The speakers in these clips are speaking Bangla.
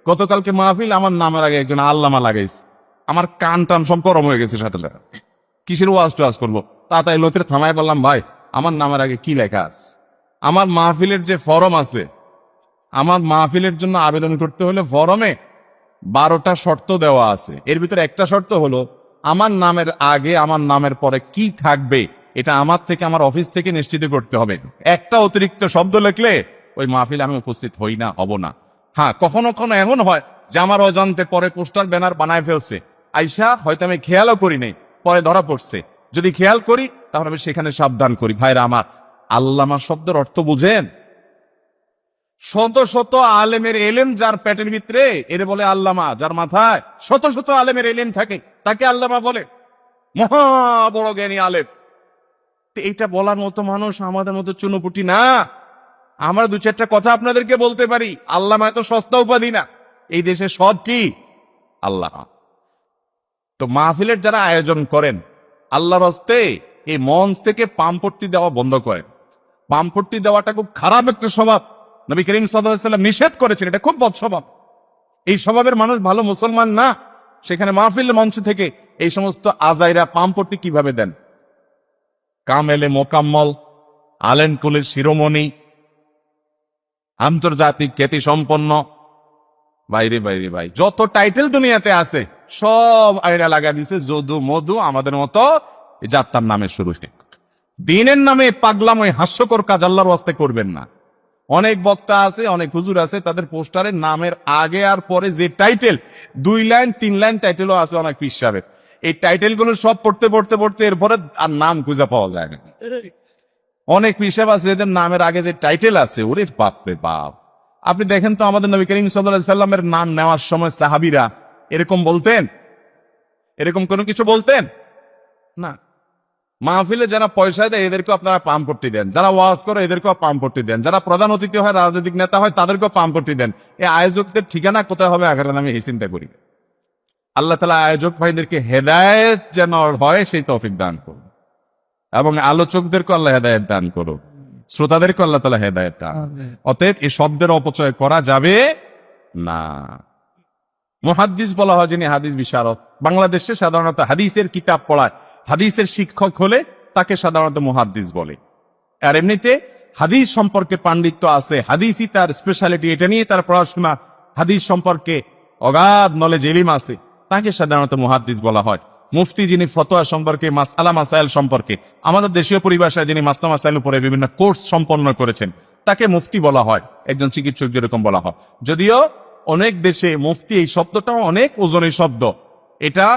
গতকালকে মাহফিল, আমার নামের আগে একজন আল্লামা লাগাইছে, আমার কান টান সব গরম হয়ে গেছে সাথে সাথে। কিসের ওয়াজ টোয়াজ করবো? তাড়াতাড়ি লোকের থামায় বললাম, ভাই আমার নামের আগে কি লেখা আছে? আমার মাহফিলের যে ফরম আছে, আমার মাহফিলের জন্য আবেদন করতে হলে ফরমে 12টা শর্ত দেওয়া আছে। এর ভিতরে একটা শর্ত হলো আমার নামের আগে আমার নামের পরে কি থাকবে এটা আমার থেকে, আমার অফিস থেকে নিশ্চিত করতে হবে। একটা অতিরিক্ত শব্দ লিখলে ওই মাহফিলে আমি উপস্থিত হই না, হব না। হ্যাঁ, কখনো কখনো এমন হয় যে আমার অজান্তে পরে পোস্টার ব্যানার বানায় ফেলছে, আইসা হয়তো আমি খেয়ালও করি নাই, পরে ধরা পড়ছে। যদি খেয়াল করি তাহলে আমি সেখানে সাবধান করি। ভাইরা আমার, আল্লামা শব্দের অর্থ বুঝেন? শত শত আলেমের এলেম যার পেটের ভিতরে, এর বলে আল্লামা। যার মাথায় শত শত আলেমের এলেম থাকে তাকে আল্লামা বলে। মহা বড় জ্ঞানী আলেম। এইটা বলার মতো মানুষ আমাদের মতো চুনোপুটি না। আমরা দু চারটা কথা আপনাদেরকে বলতে পারি। আল্লামা এত সস্তা উপাধি না, এই দেশে সব কি আল্লাহ। তো মাহফিলের যারা আয়োজন করেন, আল্লাহর হস্তে এই মঞ্চ থেকে পাম্পট্টি দেওয়া বন্ধ করেন। পাম্পট্টি দেওয়াটা খুব খারাপ একটা স্বভাব। নবী করিম সাল্লাল্লাহু আলাইহি ওয়াসাল্লাম নিষেধ করেছেন, এটা খুব বদ স্বভাব। এই স্বভাবের মানুষ ভালো মুসলমান না। সেখানে মাহফিল মঞ্চ থেকে এই সমস্ত আজাইরা পাম্পট্টি কিভাবে দেন? কামেলে মোকাম্মল, আলেন কুলের শিরোমণি, আন্তর্জাতিক খ্যাতি সম্পন্ন, বাইরে বাইরে ভাই যত টাইটেল দুনিয়াতে আছে সব আয়রা লাগা দিছে যদু মধু আমাদের মতো যাত্রার নামে শুরু। দিনের নামে পাগলাম ওই হাস্যকর কাজ আল্লাহর ওয়াস্তে করবেন না। অনেক বক্তা আছে, অনেক হুজুর আছে, তাদের পোস্টারের নামের আগে আর পরে যে টাইটেল, 2 লাইন 3 লাইন টাইটেলও আছে অনেক পীর সাহেবের। এই টাইটেল গুলো সব পড়তে পড়তে পড়তে এরপরে আর নাম খুঁজে পাওয়া যায় না। অনেক পীর সাহেব আছে এদের নামের আগে যে টাইটেল আছে, ওরে বাপ রে বাপ। আপনি দেখেন তো আমাদের নবী করিম সাল্লাল্লাহু আলাইহি সাল্লামের নাম নেওয়ার সময় সাহাবীরা এরকম বলতেন? এরকম কোনো কিছু বলতেন না। মাহফিলে যারা পয়সা দেয় এদেরকেও আপনারা পাম্পট্টি দেন, যারা ওয়াজ করে এদেরকেও পাম্পট্টি দেন, যারা প্রধান অতিথি হয় রাজনৈতিক নেতা হয় তাদেরকেও পাম্পট্টি দেন। এই আয়োজকদের ঠিকানা কোথায় হবে আখেরাতে আমি এই চিন্তা করি। আল্লাহ তাআলা আয়োজক ভাইদেরকে হেদায়েত যেন হয় সেই তৌফিক দান করুন, এবং আলোচকদেরকে আল্লাহ হেদায়েত দান করুন, শ্রোতাদেরকে আল্লাহ তাআলা হেদায়েত দান। অতএব এই শব্দের অপচয় করা যাবে না। মুহাদ্দিস বলা হয় যিনি হাদিস বিশারদ। বাংলাদেশে সাধারণত হাদিসের কিতাব পড়ায়, হাদিসের শিক্ষক হলে তাকে সাধারণত মুহাদ্দিস বলে। আর এমনিতে হাদিস সম্পর্কে পাণ্ডিত্য আছে, হাদিসই তার স্পেশালিটি, এটা নিয়ে তার পড়াশোনা, হাদিস সম্পর্কে অগাধ নলেজ ইলম আছে, তাকে সাধারণত মুহাদ্দিস বলা হয়। মুফতি যিনি ফতোয়া সম্পর্কে, মাসআলা মাসাইল সম্পর্কে, আমাদের দেশীয় পরিভাষায় যিনি মাসলা মাসাইল উপরে বিভিন্ন কোর্স সম্পন্ন করেছেন, তাকে মুফতি বলা হয়। একজন চিকিৎসক যেরকম বলা হয়। যদিও অনেক দেশে মুফতি এই শব্দটাও অনেক ওজনের শব্দ। এটা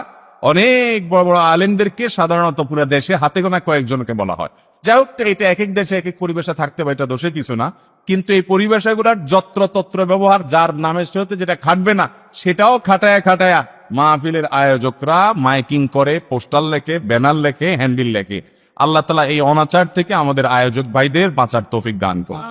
অনেক বড় বড় আলেমদেরকে সাধারণত পুরো দেশে হাতে গোনা কয়েকজনকে বলা হয়। যাই হোক, এটা এক এক দেশে এক এক পরিবেশে থাকতে পারে, এটা দোষে কিছু না। কিন্তু এই পরিবেশগুলার যত্র তত্র ব্যবহার, যার নামের সাথে যেটা খাটবে না সেটাও খাটায়া খাটায়া মাহফিলের আয়োজকরা মাইকিং করে, পোস্টার লেখে, ব্যানার লেখে, হ্যান্ডবিল লেখে। আল্লাহ তাআলা এই অনাচার থেকে আমাদের আয়োজক ভাইদের বাঁচার তৌফিক দান করুন।